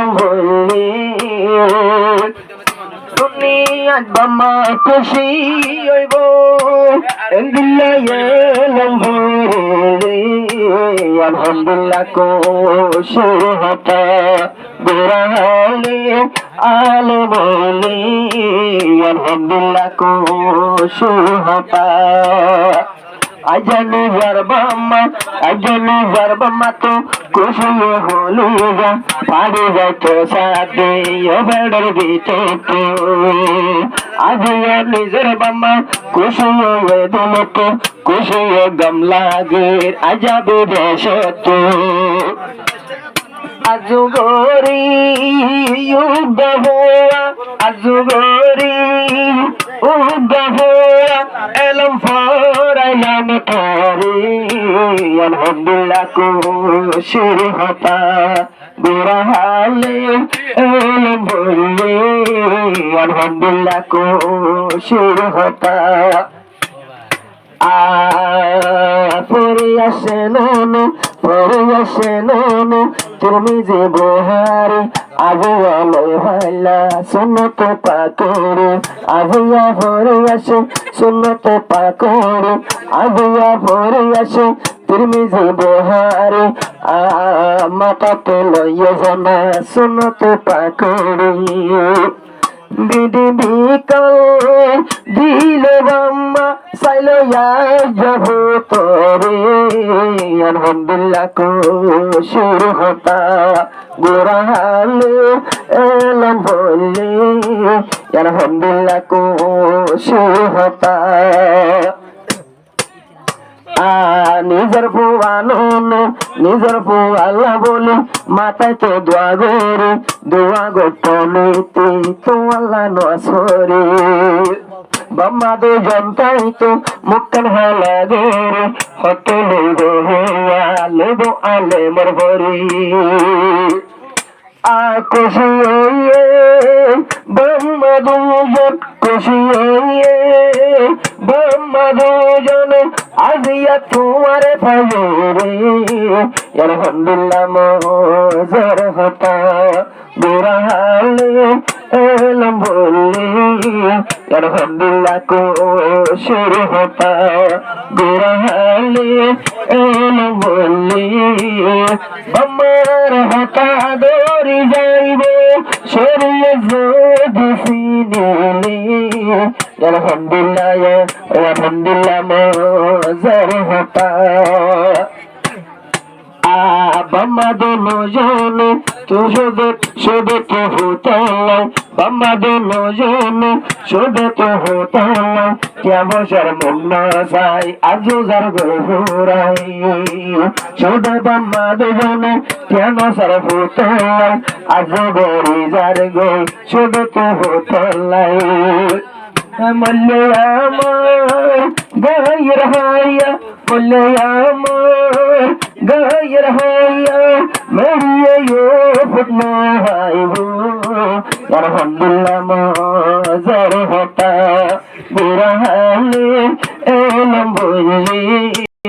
এলাম বললি দুনিয়াত বাম্মা খুশি হইব দিল্লা এলাম বললি আলহামদুলিল্লাহ খুশি হতা গোরালে আলে বলি আলহামদুলিল্লাহ খুশি হতা আজানি জারবাম্মা তো খুশি হলো যা পাড়ে যাইতো সাথে বেড়ার ভিতর তো আজিয়া নিজের বাম্মা খুশি হয়ে দিল তো খুশি গম লাগে আজাবে দেশ তো আজগরি উদ্দহুয়া আজগরি উদ্দহুয়া এলম ফরাইলাম তারি আলহামদুলিল্লাহ খুশি হতা গোরাহালে এলম বললে আলহামদুলিল্লাহ খুশি হতা পরে আসে ননু তুমি যে বহারে আবুয়া লয় ভাইলা সুন্নত পাকরে আবুয়া ভরে আসে সুন্নত পাকরে আবুয়া ভরে আসে তুমি যে বহারে মাতা তো লইয়া জানা সুন্নত পাকরে বিধি বিকল দিল বাম্মা সাইলো যাব তোরে আলহামদুলিল্লাহ খুশি হতা গোরালে এলাম বললে আলহামদুলিল্লাহ খুশি হতা নিজের ফুয়ালা বলে মাথায় তো দোয়া গো টমেতে তো আল্লাহ নসরে বাম্মা দো জনতাই তো মুক্কান হালা গোরে হতলে লেবো আলে মরবরি খুশি বাম্মা দুজন খুশি বাম্মা দুজন আজিয়া তোমারে ফাজরে আলহামদুলিল্লাহ মজার হতা গোরালে এলাম বললি আলহামদুলিল্লাহ খুশি হতা গোরালে এলাম বললি বাম্মার হতা দৌড়ি যাইবে শরীরে যদি সিনেলি আলহামদুলিল্লাহ মজার হতা বাম্মা দোনো জনে তো শোধে তো হতালাই বাম্মা দোনো জনে শোধে তো হতালাই কেমন সার মন না যায় আজও যার ঘোরাই শোধে বাম্মা দুজনে কেন সার হতালাই আজও গরি যার গো শোধে তো হতালাই মল্লে আমার গায়ের হাইয়া মল্লে আমার গায়ের হাইয়া মেরিয়ে ফুটনা হাইবো আলহামদুলিল্লাহ মজার হতা গোরালে এলাম বললি